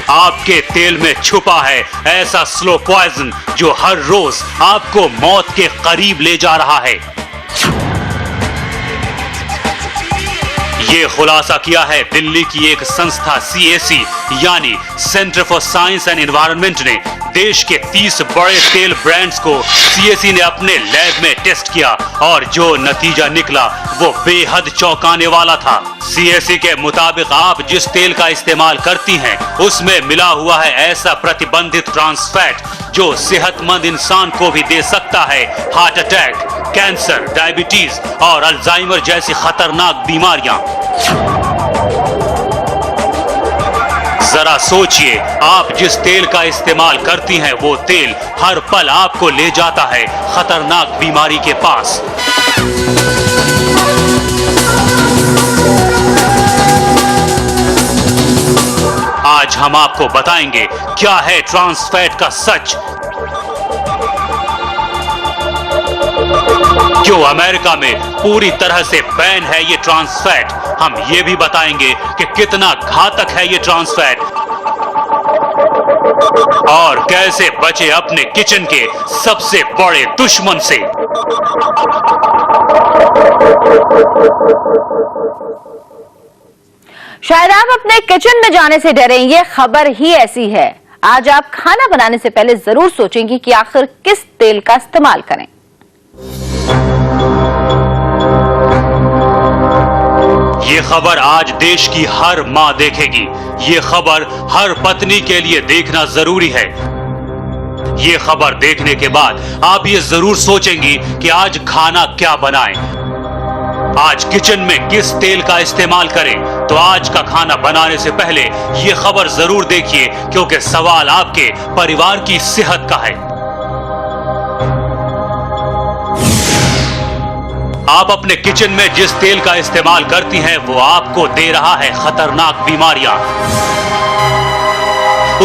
आपके तेल में छुपा है ऐसा स्लो पॉइजन जो हर रोज आपको मौत के करीब ले जा रहा है। ये खुलासा किया है दिल्ली की एक संस्था CAC यानी centre for science and environment ने। देश के 30 बड़े तेल ब्रांड्स को CAC ने अपने लैब में टेस्ट किया और जो नतीजा निकला वो बेहद चौंकाने वाला था। CAC के मुताबिक आप जिस तेल का इस्तेमाल करती हैं उसमें मिला हुआ है ऐसा प्रतिबंधित ट्रांस फैट जो सेहतमंद इंसान को भी दे सकता है हार्ट अटैक, कैंसर, डायबिटीज और अल्जाइमर जैसी खतरनाक बीमारियां। जरा सोचिए, आप जिस तेल का इस्तेमाल करती हैं वो तेल हर पल आपको ले जाता है खतरनाक बीमारी के पास। आज हम आपको बताएंगे क्या है ट्रांस फैट का सच, क्यों अमेरिका में पूरी तरह से बैन है ये ट्रांस फैट। हम ये भी बताएंगे कि कितना घातक है ये ट्रांस फैट और कैसे बचे अपने किचन के सबसे बड़े दुश्मन से। शायद आप अपने किचन में जाने से डरें, ये खबर ही ऐसी है। आज आप खाना बनाने से पहले जरूर सोचेंगे कि आखिर किस तेल का इस्तेमाल करें। ये खबर आज देश की हर मां देखेगी। ये खबर हर पत्नी के लिए देखना जरूरी है। ये खबर देखने के बाद आप ये जरूर सोचेंगी कि आज खाना क्या बनाएं, आज किचन में किस तेल का इस्तेमाल करें। तो आज का खाना बनाने से पहले ये खबर जरूर देखिए क्योंकि सवाल आपके परिवार की सेहत का है। आप अपने किचन में जिस तेल का इस्तेमाल करती हैं वो आपको दे रहा है खतरनाक बीमारियां।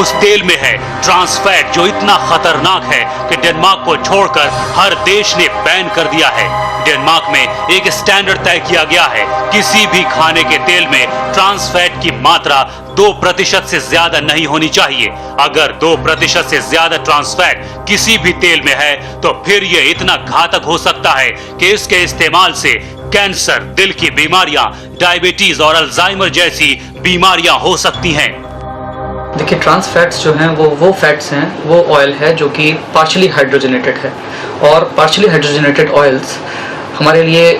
उस तेल में है ट्रांस फैट जो इतना खतरनाक है कि डेनमार्क को छोड़कर हर देश ने बैन कर दिया है। डेनमार्क में एक स्टैंडर्ड तय किया गया है, किसी भी खाने के तेल में ट्रांस फैट की मात्रा 2% से ज्यादा नहीं होनी चाहिए। अगर 2% से ज्यादा ट्रांस फैट किसी भी तेल में है तो फिर यह इतना घातक हो सकता है कि इसके इस्तेमाल से कैंसर, दिल की बीमारियां, डायबिटीज और अल्जाइमर जैसी बीमारियां हो सकती हैं। देखिए, ट्रांस फैट्स जो हैं वो फैट्स हैं, वो ऑयल है जो कि पार्शियली हाइड्रोजनेटेड है और पार्शियली हाइड्रोजनेटेड ऑयल्स हमारे लिए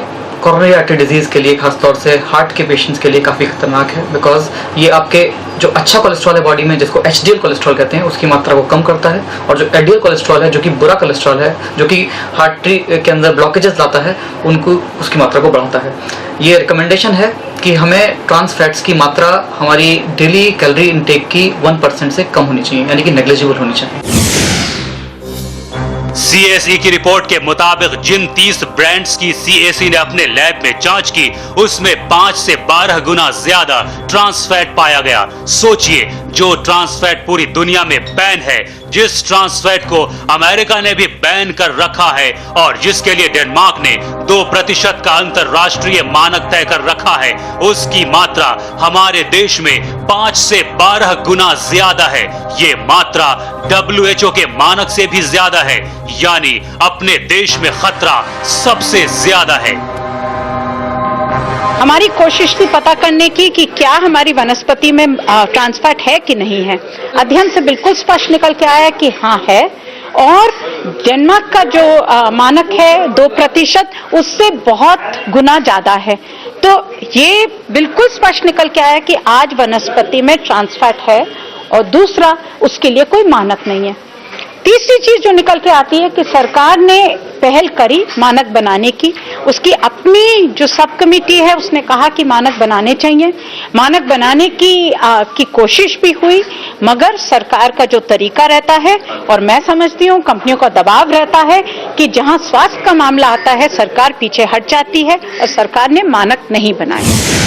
कोरोनरी आर्टरी डिजीज़ के लिए, खासतौर से हार्ट के पेशेंट्स के लिए काफ़ी खतरनाक है। बिकॉज ये आपके जो अच्छा कोलेस्ट्रॉल है बॉडी में, जिसको HDL कोलेस्ट्रॉल कहते हैं, उसकी मात्रा को कम करता है और जो LDL कोलेस्ट्रॉल है जो कि बुरा कोलेस्ट्रॉल है, जो कि हार्टरी के अंदर ब्लॉकेजेस लाता है, उनको उसकी मात्रा को बढ़ाता है। ये रिकमेंडेशन है कि हमें ट्रांस फैट्स की मात्रा हमारी डेली कैलोरी इनटेक की 1% से कम होनी चाहिए, यानी कि नेग्लिजिबल होनी चाहिए। CAC की रिपोर्ट के मुताबिक जिन 30 ब्रांड्स की CAC ने अपने लैब में जांच की उसमें 5 से 12 गुना ज्यादा ट्रांस फैट पाया गया। सोचिए, जो ट्रांस फैट पूरी दुनिया में बैन है, जिस ट्रांस फैट को अमेरिका ने भी बैन कर रखा है और जिसके लिए डेनमार्क ने 2% का अंतरराष्ट्रीय मानक तय कर रखा है, उसकी मात्रा हमारे देश में 5 से 12 गुना ज्यादा है। ये मात्रा WHO के मानक से भी ज्यादा है, यानी अपने देश में खतरा सबसे ज्यादा है। हमारी कोशिश थी पता करने की कि क्या हमारी वनस्पति में ट्रांस फैट है कि नहीं है। अध्ययन से बिल्कुल स्पष्ट निकल के आया कि हाँ है, और डेनमार्क का जो मानक है 2%, उससे बहुत गुना ज्यादा है। तो ये बिल्कुल स्पष्ट निकल के आया कि आज वनस्पति में ट्रांस फैट है और दूसरा उसके लिए कोई मानक नहीं है। तीसरी चीज जो निकल के आती है कि सरकार ने पहल करी मानक बनाने की, उसकी अपनी जो सब कमेटी है उसने कहा कि मानक बनाने चाहिए, मानक बनाने की कोशिश भी हुई, मगर सरकार का जो तरीका रहता है, और मैं समझती हूँ कंपनियों का दबाव रहता है कि जहाँ स्वास्थ्य का मामला आता है सरकार पीछे हट जाती है और सरकार ने मानक नहीं बनाए।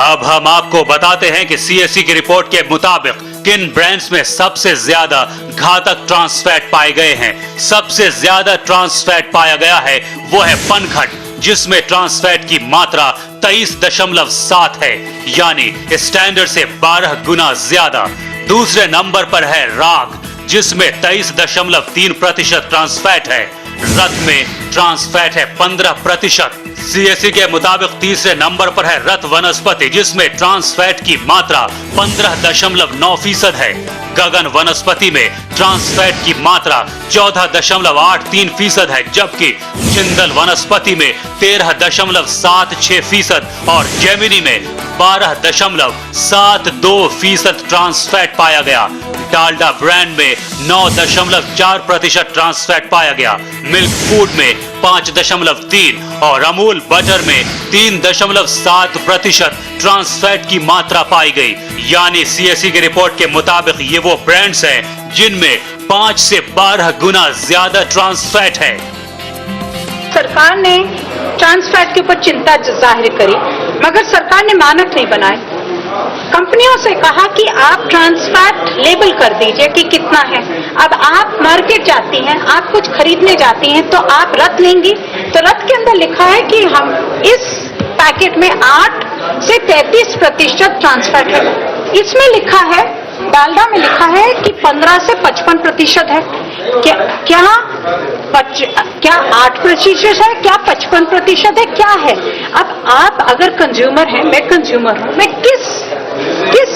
अब हम आपको बताते हैं कि CAC की रिपोर्ट के मुताबिक किन ब्रांड्स में सबसे ज्यादा घातक ट्रांस फैट पाए गए हैं। सबसे ज्यादा ट्रांस फैट पाया गया है वो है पनघट, जिसमें ट्रांस फैट की मात्रा 23.7 है, यानी स्टैंडर्ड से 12 गुना ज्यादा। दूसरे नंबर पर है राग, जिसमें 23.3% ट्रांस फैट है। रत में ट्रांस फैट है 15%। सीएसई के मुताबिक तीसरे नंबर पर है रत वनस्पति, जिसमें ट्रांस फैट की मात्रा 15.9% है। गगन वनस्पति में ट्रांस फैट की मात्रा 14.83% है, जबकि जिंदल वनस्पति में 13.76% और जेमिनी में 12.72% ट्रांस फैट पाया गया। डालडा ब्रांड में 9.4% ट्रांस फैट पाया गया। मिल्क फूड में 5.3 और अमूल बटर में 3.7% ट्रांस फैट की मात्रा पाई गई। यानी सीएसई की रिपोर्ट के मुताबिक ये वो ब्रांड्स हैं जिनमें 5 से 12 गुना ज्यादा ट्रांस फैट है। सरकार ने ट्रांस फैट के ऊपर चिंता जाहिर करी, मगर सरकार ने मानक नहीं बनाए। कंपनियों से कहा कि आप ट्रांस फैट लेबल कर दीजिए कि कितना है। अब आप मार्केट जाती हैं, आप कुछ खरीदने जाती हैं, तो आप रत लेंगी, तो रत के अंदर लिखा है कि हम इस पैकेट में 8 से 33% ट्रांस फैट है। इसमें लिखा है, डालडा में लिखा है कि 15 से 55% है। क्या 8% है, क्या 55% है, क्या है? अब आप अगर कंज्यूमर हैं, मैं कंज्यूमर हूं, मैं किस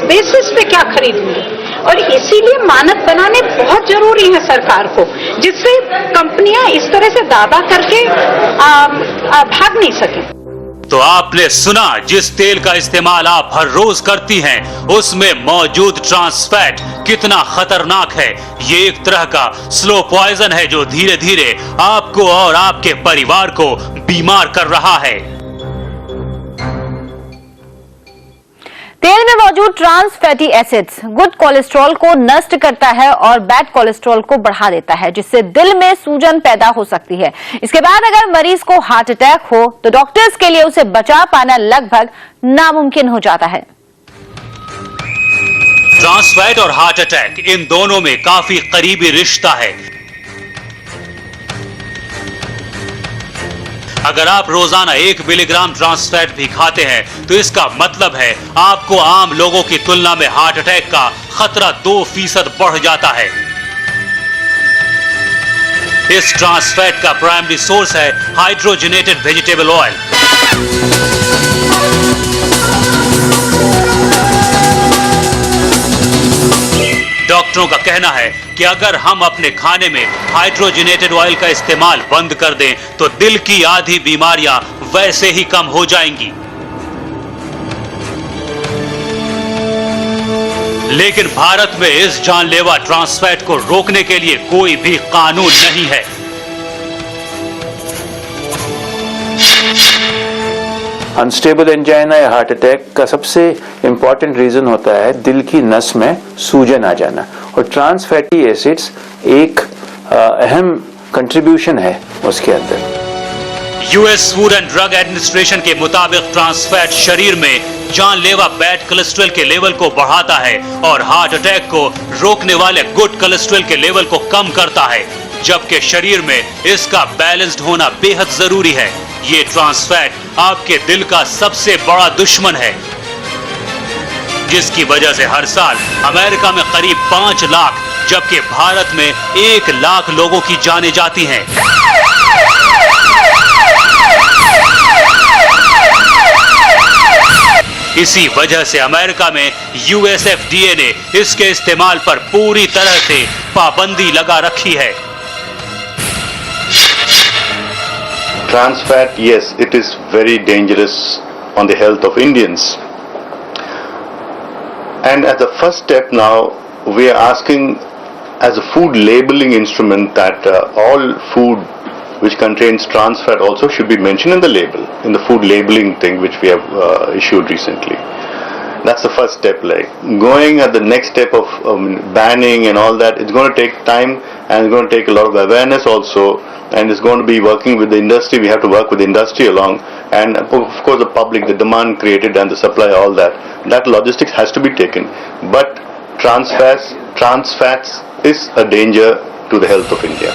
बेसिस पे क्या खरीदूंगी? और इसीलिए मानक बनाने बहुत जरूरी है सरकार को, जिससे कंपनियां इस तरह से दावा करके भाग नहीं सके। तो आपने सुना, जिस तेल का इस्तेमाल आप हर रोज करती हैं, उसमें मौजूद ट्रांस फैट कितना खतरनाक है। ये एक तरह का स्लो पॉइजन है जो धीरे धीरे आपको और आपके परिवार को बीमार कर रहा है। तेल में मौजूद trans fatty acids good cholesterol को नष्ट करता है और बैड कोलेस्ट्रॉल को बढ़ा देता है, जिससे दिल में सूजन पैदा हो सकती है। इसके बाद अगर मरीज को हार्ट अटैक हो तो डॉक्टर्स के लिए उसे बचा पाना लगभग नामुमकिन हो जाता है। ट्रांस फैट और हार्ट अटैक, इन दोनों में काफी करीबी रिश्ता है। अगर आप रोजाना 1 मिलीग्राम ट्रांस फैट भी खाते हैं तो इसका मतलब है आपको आम लोगों की तुलना में हार्ट अटैक का खतरा 2% बढ़ जाता है। इस ट्रांस फैट का प्राइमरी सोर्स है हाइड्रोजनेटेड वेजिटेबल ऑयल। डॉक्टरों का कहना है कि अगर हम अपने खाने में हाइड्रोजनेटेड ऑयल का इस्तेमाल बंद कर दें तो दिल की आधी बीमारियां वैसे ही कम हो जाएंगी। लेकिन भारत में इस जानलेवा ट्रांस फैट को रोकने के लिए कोई भी कानून नहीं है। अनस्टेबल एंजाइना या हार्ट अटैक का सबसे इम्पॉर्टेंट रीजन होता है दिल की नस में सूजन आ जाना, और ट्रांस फैटी एसिड्स एक अहम कंट्रीब्यूशन है उसके अंदर। US food and drug administration के मुताबिक ट्रांस फैट शरीर में जानलेवा बैड कोलेस्ट्रॉल के लेवल को बढ़ाता है और हार्ट अटैक को रोकने वाले गुड कोलेस्ट्रॉल के लेवल को कम करता है, जबकि शरीर में इसका बैलेंस्ड होना बेहद जरूरी है। ये ट्रांस फैट आपके दिल का सबसे बड़ा दुश्मन है, जिसकी वजह से हर साल अमेरिका में करीब 5 लाख जबकि भारत में 1 लाख लोगों की जानें जाती हैं। इसी वजह से अमेरिका में यूएसएफडीए ने इसके इस्तेमाल पर पूरी तरह से पाबंदी लगा रखी है। Trans fat, yes, it is very dangerous on the health of Indians. And as a first step now, we are asking as a food labeling instrument that all food which contains trans fat also should be mentioned in the label, in the food labeling thing which we have issued recently. That's the first step. Like going at the next step of banning and all that, it's going to take time and it's going to take a lot of awareness also, and it's going to be working with the industry. We have to work with the industry along, and of course the public, the demand created and the supply, all that logistics has to be taken. But trans fats is a danger to the health of India.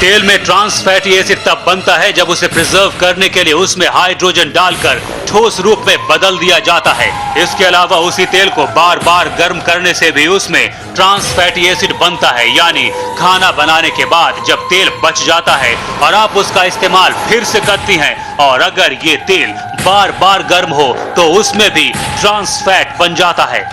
तेल में trans fatty acid तब बनता है जब उसे preserve करने के लिए उसमें हाइड्रोजन डालकर ठोस रूप में बदल दिया जाता है। इसके अलावा उसी तेल को बार बार गर्म करने से भी उसमें ट्रांस फैटी एसिड बनता है, यानी खाना बनाने के बाद जब तेल बच जाता है और आप उसका इस्तेमाल फिर से करती हैं और अगर ये तेल बार बार गर्म हो तो उसमें भी ट्रांस फैट बन जाता है।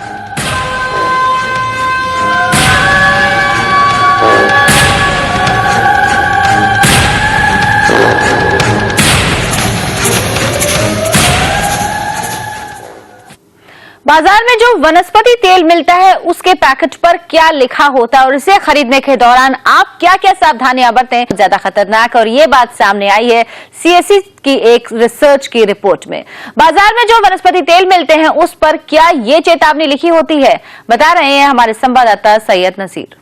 बाजार में जो वनस्पति तेल मिलता है उसके पैकेट पर क्या लिखा होता है और इसे खरीदने के दौरान आप क्या क्या सावधानियां बरतें, ज्यादा खतरनाक। और ये बात सामने आई है सीएससी की एक रिसर्च की रिपोर्ट में। बाजार में जो वनस्पति तेल मिलते हैं उस पर क्या ये चेतावनी लिखी होती है, बता रहे हैं हमारे संवाददाता सैयद नसीर।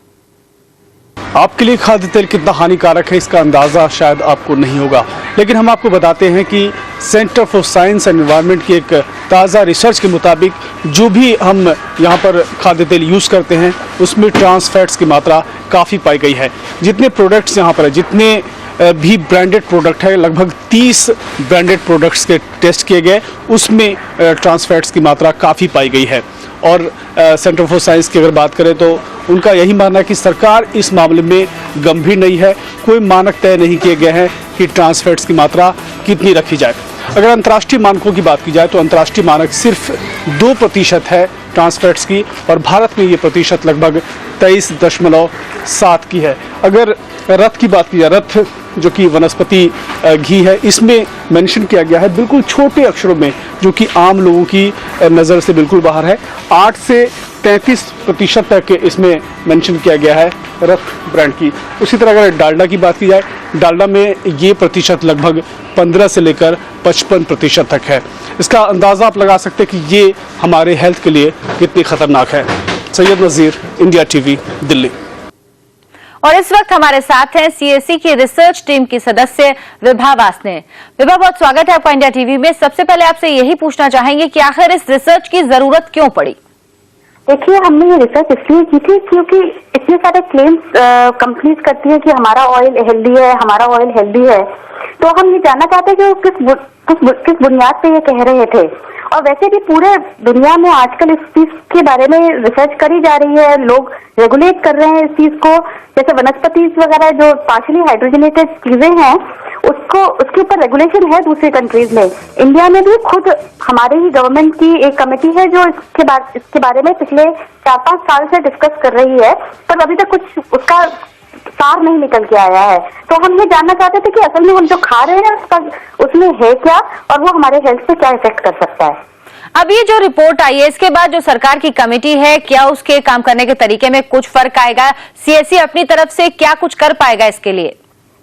आपके लिए खाद्य तेल कितना हानिकारक है इसका अंदाज़ा शायद आपको नहीं होगा, लेकिन हम आपको बताते हैं कि centre for science and environment की एक ताज़ा रिसर्च के मुताबिक जो भी हम यहाँ पर खाद्य तेल यूज़ करते हैं उसमें ट्रांस फैट्स की मात्रा काफ़ी पाई गई है। जितने प्रोडक्ट्स यहाँ पर है, जितने भी ब्रांडेड प्रोडक्ट है, लगभग 30 ब्रांडेड प्रोडक्ट्स के टेस्ट किए गए, उसमें ट्रांस फैट्स की मात्रा काफ़ी पाई गई है। और सेंटर फॉर साइंस की अगर बात करें तो उनका यही मानना है कि सरकार इस मामले में गंभीर नहीं है, कोई मानक तय नहीं किए गए हैं कि ट्रांस फैट्स की मात्रा कितनी रखी जाए। अगर अंतर्राष्ट्रीय मानकों की बात की जाए तो अंतर्राष्ट्रीय मानक सिर्फ 2% है ट्रांस फैट्स की और भारत में ये प्रतिशत लगभग 23.7 की है। अगर रत की बात की जाए, रत जो कि वनस्पति घी है, इसमें मेंशन किया गया है बिल्कुल छोटे अक्षरों में, जो कि आम लोगों की नज़र से बिल्कुल बाहर है। 8 से 33% तक इसमें मेंशन किया गया है रत ब्रांड की। उसी तरह अगर डालडा की बात की जाए, डालडा में ये प्रतिशत लगभग 15 से लेकर 55% तक है। इसका अंदाज़ा आप लगा सकते हैं कि ये हमारे हेल्थ के लिए कितनी खतरनाक है। सैयद नज़ीर, इंडिया टीवी, दिल्ली। और इस वक्त हमारे साथ हैं सीएससी की रिसर्च टीम की सदस्य विभा वासने। विभा, बहुत स्वागत है आपका इंडिया टीवी में। सबसे पहले आपसे यही पूछना चाहेंगे कि आखिर इस रिसर्च की जरूरत क्यों पड़ी? देखिए, हमने ये रिसर्च इसलिए की थी क्योंकि इतने सारे क्लेम्स कंपनीज करती है कि हमारा ऑयल हेल्दी है, हमारा ऑयल हेल्दी है, तो हम ये जानना चाहते हैं कि किस बुनियाद पे ये कह रहे थे। और वैसे भी पूरे दुनिया में आजकल इस चीज के बारे में रिसर्च करी जा रही है, लोग रेगुलेट कर रहे हैं इस चीज को। जैसे वनस्पति वगैरह जो पार्शियली हाइड्रोजनेटेड चीजें हैं उसके ऊपर रेगुलेशन है दूसरी कंट्रीज में। इंडिया में भी खुद हमारे ही गवर्नमेंट की एक कमेटी है जो इसके बारे में पिछले 4-5 साल से डिस्कस कर रही है, पर अभी तक कुछ उसका सार नहीं निकल के आया है। तो हम ये जानना चाहते थे कि असल में हम जो खा रहे हैं उसमें है क्या और वो हमारे हेल्थ पे क्या इफेक्ट कर सकता है। अब ये जो रिपोर्ट आई है, इसके बाद जो सरकार की कमेटी है, क्या उसके काम करने के तरीके में कुछ फर्क आएगा? सीएससी अपनी तरफ से क्या कुछ कर पाएगा इसके लिए?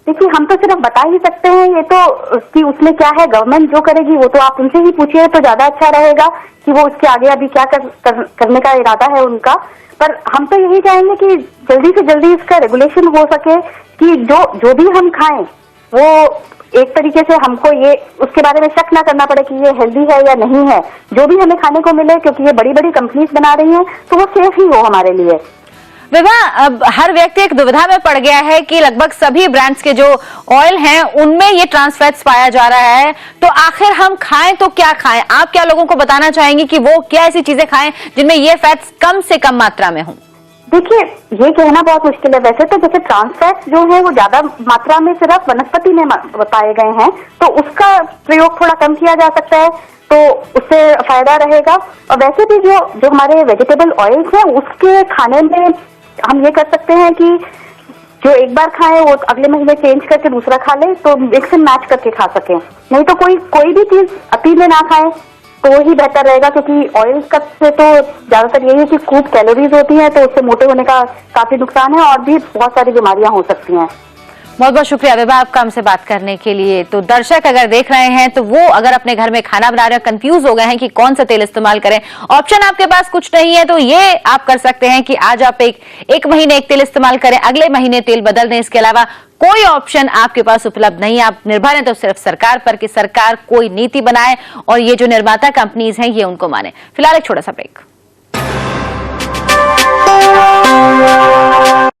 देखिए, हम तो सिर्फ बता ही सकते हैं ये तो कि उसमें क्या है। गवर्नमेंट जो करेगी वो तो आप उनसे ही पूछिए तो ज्यादा अच्छा रहेगा कि वो उसके आगे अभी क्या करने का इरादा है उनका। पर हम तो यही चाहेंगे कि जल्दी से जल्दी इसका रेगुलेशन हो सके कि जो भी हम खाएं वो एक तरीके से हमको ये उसके बारे में शक ना करना पड़े कि ये हेल्दी है या नहीं है। जो भी हमें खाने को मिले, क्योंकि ये बड़ी बड़ी कंपनीज बना रही हैं, तो वो सेफ ही हो हमारे लिए। विभा, अब हर व्यक्ति एक दुविधा में पड़ गया है कि लगभग सभी ब्रांड्स के जो ऑयल हैं उनमें ये ट्रांस फैट्स पाया जा रहा है, तो आखिर हम खाएं तो क्या खाएं? आप क्या लोगों को बताना चाहेंगे कि वो क्या ऐसी चीजें खाएं जिनमें ये फैट्स कम से कम मात्रा में हों? देखिए, ये कहना बहुत मुश्किल है। वैसे तो जैसे ट्रांस फैट्स जो है वो ज्यादा मात्रा में सिर्फ वनस्पति में पाए गए हैं, तो उसका प्रयोग थोड़ा कम किया जा सकता है, तो उससे फायदा रहेगा। और वैसे भी जो हमारे वेजिटेबल ऑयल्स हैं उसके खाने में हम ये कर सकते हैं कि जो एक बार खाएं वो अगले महीने चेंज करके दूसरा खा ले, तो मिक्स एंड मैच करके खा सकें। नहीं तो कोई भी चीज अति में ना खाएं तो वही बेहतर रहेगा, क्योंकि ऑयल कट से तो ज्यादातर यही है कि खूब कैलोरीज होती है, तो उससे मोटे होने का काफी नुकसान है और भी बहुत सारी बीमारियां हो सकती हैं। बहुत बहुत शुक्रिया विभा आपका हमसे बात करने के लिए। तो दर्शक अगर देख रहे हैं तो वो अगर अपने घर में खाना बना रहे हैं, कंफ्यूज हो गए हैं कि कौन सा तेल इस्तेमाल करें, ऑप्शन आपके पास कुछ नहीं है, तो ये आप कर सकते हैं कि आज आप एक महीने एक तेल इस्तेमाल करें, अगले महीने तेल बदल दें। इसके अलावा कोई ऑप्शन आपके पास उपलब्ध नहीं है। आप निर्भर हैं तो सिर्फ सरकार पर कि सरकार कोई नीति बनाए और ये जो निर्माता कंपनीज हैं ये उनको माने। फिलहाल एक छोटा सा ब्रेक।